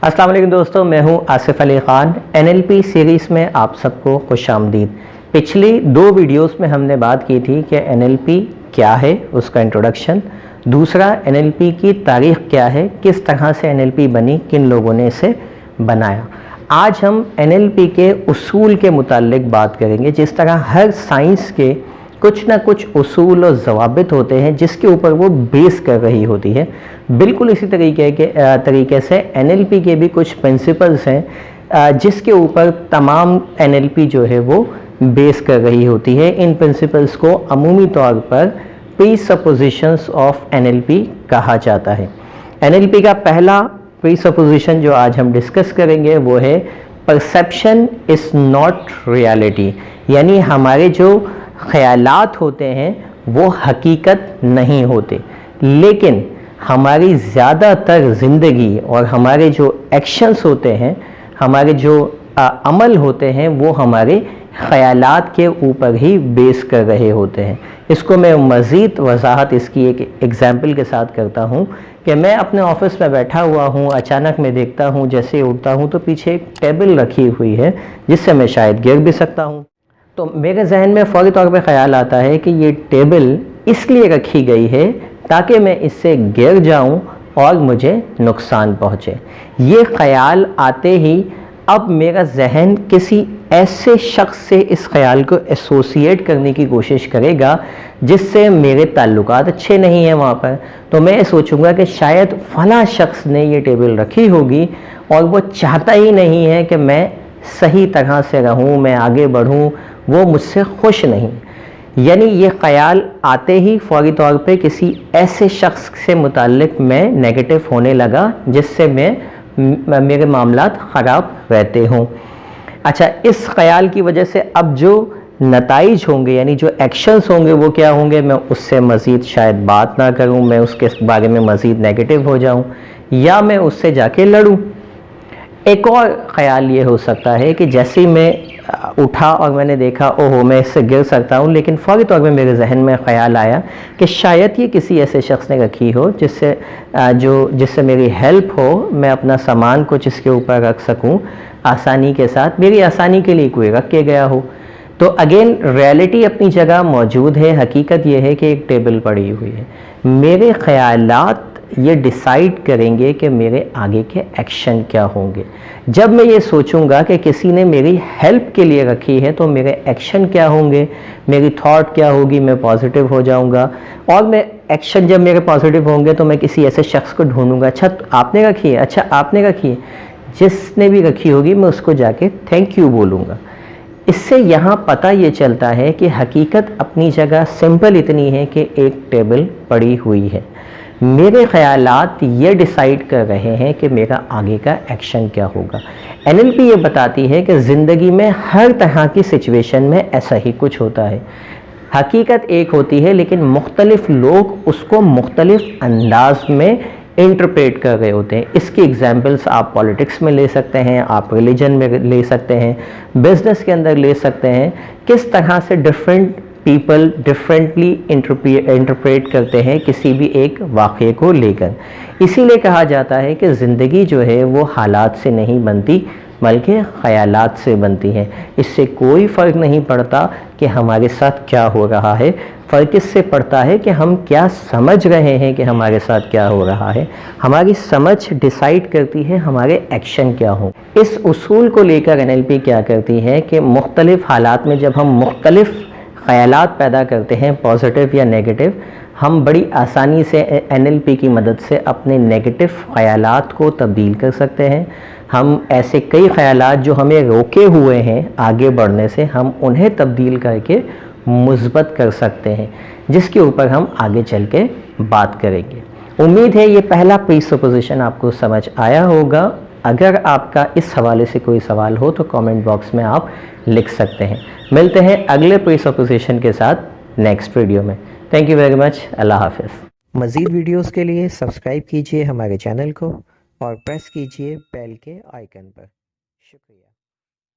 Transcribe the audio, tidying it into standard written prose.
अस्सलाम वालेकुम दोस्तों, मैं हूं आसिफ अली ख़ान। NLP सीरीज़ में आप सबको खुश आमदीद। पिछली 2 वीडियोस में हमने बात की थी कि NLP क्या है, उसका इंट्रोडक्शन। दूसरा, NLP की तारीख़ क्या है, किस तरह से NLP बनी, किन लोगों ने इसे बनाया। आज हम NLP के उसूल के मुताल्लिक बात करेंगे। जिस तरह हर साइंस के कुछ ना कुछ उसूल और ज़वाबित होते हैं जिसके ऊपर वो बेस कर रही होती है, बिल्कुल इसी तरीके से NLP के भी कुछ प्रिंसिपल्स हैं जिसके ऊपर तमाम NLP जो है वो बेस कर रही होती है। इन प्रिंसिपल्स को अमूमी तौर पर प्रीसपोजिशंस ऑफ NLP कहा जाता है। NLP का पहला प्रीसपोजिशन जो आज हम डिस्कस करेंगे वो है परसेप्शन इज़ नॉट रियलिटी, यानी हमारे जो ख़यालात होते हैं वो हकीकत नहीं होते, लेकिन हमारी ज़्यादातर ज़िंदगी और हमारे जो एक्शंस होते हैं, हमारे जो अमल होते हैं, वो हमारे ख़यालात के ऊपर ही बेस कर रहे होते हैं। इसको मैं मज़ीद वजाहत इसकी एक एग्ज़ाम्पल के साथ करता हूँ कि मैं अपने ऑफिस में बैठा हुआ हूँ, अचानक मैं देखता हूँ जैसे उठता हूँ तो पीछे एक टेबल रखी हुई है जिससे मैं शायद गिर भी सकता हूँ। तो मेरे जहन में फ़ौरी तौर पे ख़याल आता है कि ये टेबल इसलिए रखी गई है ताकि मैं इससे गिर जाऊं और मुझे नुकसान पहुंचे। ये ख़याल आते ही अब मेरा जहन किसी ऐसे शख्स से इस ख़याल को एसोसिएट करने की कोशिश करेगा जिससे मेरे ताल्लुकात अच्छे नहीं हैं वहाँ पर। तो मैं सोचूंगा कि शायद फ़लाँ शख्स ने ये टेबल रखी होगी और वो चाहता ही नहीं है कि मैं सही तरह से रहूँ, मैं आगे बढ़ूँ, वो मुझसे खुश नहीं। यानी ये ख़याल आते ही फ़ौरी तौर पे किसी ऐसे शख्स से मुताल्लिक़ मैं नेगेटिव होने लगा जिससे मेरे मामलात ख़राब रहते हों। अच्छा, इस ख़याल की वजह से अब जो नताइज होंगे यानी जो एक्शंस होंगे वो क्या होंगे, मैं उससे मज़ीद शायद बात ना करूं, मैं उसके बारे में मज़ीद नेगेटिव हो जाऊं या मैं उससे जाके लड़ूं। एक और ख़याल ये हो सकता है कि जैसे ही मैं उठा और मैंने देखा ओहो मैं इससे गिर सकता हूँ, लेकिन फ़ौरी तौर पे मेरे जहन में ख़याल आया कि शायद ये किसी ऐसे शख्स ने रखी हो जिससे मेरी हेल्प हो, मैं अपना सामान कुछ इसके ऊपर रख सकूँ आसानी के साथ, मेरी आसानी के लिए कोई रख के गया हो। तो अगेन रियलिटी अपनी जगह मौजूद है, हकीकत ये है कि एक टेबल पड़ी हुई है। मेरे ख़यालात ये डिसाइड करेंगे कि मेरे आगे के एक्शन क्या होंगे। जब मैं ये सोचूंगा कि किसी ने मेरी हेल्प के लिए रखी है तो मेरे एक्शन क्या होंगे, मेरी थॉट क्या होगी, मैं पॉजिटिव हो जाऊंगा। और मैं एक्शन जब मेरे पॉजिटिव होंगे तो मैं किसी ऐसे शख्स को ढूंढूंगा, अच्छा आपने रखी है, अच्छा आपने रखी है, जिसने भी रखी होगी मैं उसको जाके थैंक यू बोलूँगा। इससे यहाँ पता ये चलता है कि हकीकत अपनी जगह सिंपल इतनी है कि एक टेबल पड़ी हुई है। मेरे ख़यालात ये डिसाइड कर रहे हैं कि मेरा आगे का एक्शन क्या होगा। NLP ये बताती है कि ज़िंदगी में हर तरह की सिचुएशन में ऐसा ही कुछ होता है। हकीकत एक होती है लेकिन मुख्तलिफ़ लोग उसको मुख्तलिफ़ अंदाज में इंटरप्रेट कर रहे होते हैं। इसकी एग्जांपल्स आप पॉलिटिक्स में ले सकते हैं, आप रिलीजन में ले सकते हैं, बिज़नेस के अंदर ले सकते हैं। किस तरह से डिफरेंट पीपल डिफरेंटली इंटरप्रेट करते हैं किसी भी एक वाक़े को लेकर। इसीलिए कहा जाता है कि ज़िंदगी जो है वो हालात से नहीं बनती बल्कि ख़यालात से बनती है। इससे कोई फ़र्क नहीं पड़ता कि हमारे साथ क्या हो रहा है, फ़र्क इससे पड़ता है कि हम क्या समझ रहे हैं कि हमारे साथ क्या हो रहा है। हमारी समझ डिसाइड करती है हमारे एक्शन क्या हों। इस उसूल को लेकर NLP क्या करती है कि मुख्तलिफ़ हालात में जब हम मुख्तलिफ़ ख़यालात पैदा करते हैं, पॉजिटिव या नेगेटिव, हम बड़ी आसानी से NLP की मदद से अपने नेगेटिव ख़यालात को तब्दील कर सकते हैं। हम ऐसे कई ख़यालात जो हमें रोके हुए हैं आगे बढ़ने से, हम उन्हें तब्दील करके मुस्बत कर सकते हैं, जिसके ऊपर हम आगे चल के बात करेंगे। उम्मीद है ये पहला प्रीसपोजिशन आपको समझ आया होगा। अगर आपका इस हवाले से कोई सवाल हो तो कमेंट बॉक्स में आप लिख सकते हैं। मिलते हैं अगले प्रीसपोजिशन के साथ नेक्स्ट वीडियो में। Thank you very much. अल्लाह हाफिज़। मज़ीद वीडियोस के लिए सब्सक्राइब कीजिए हमारे चैनल को और प्रेस कीजिए बेल के आइकन पर। शुक्रिया।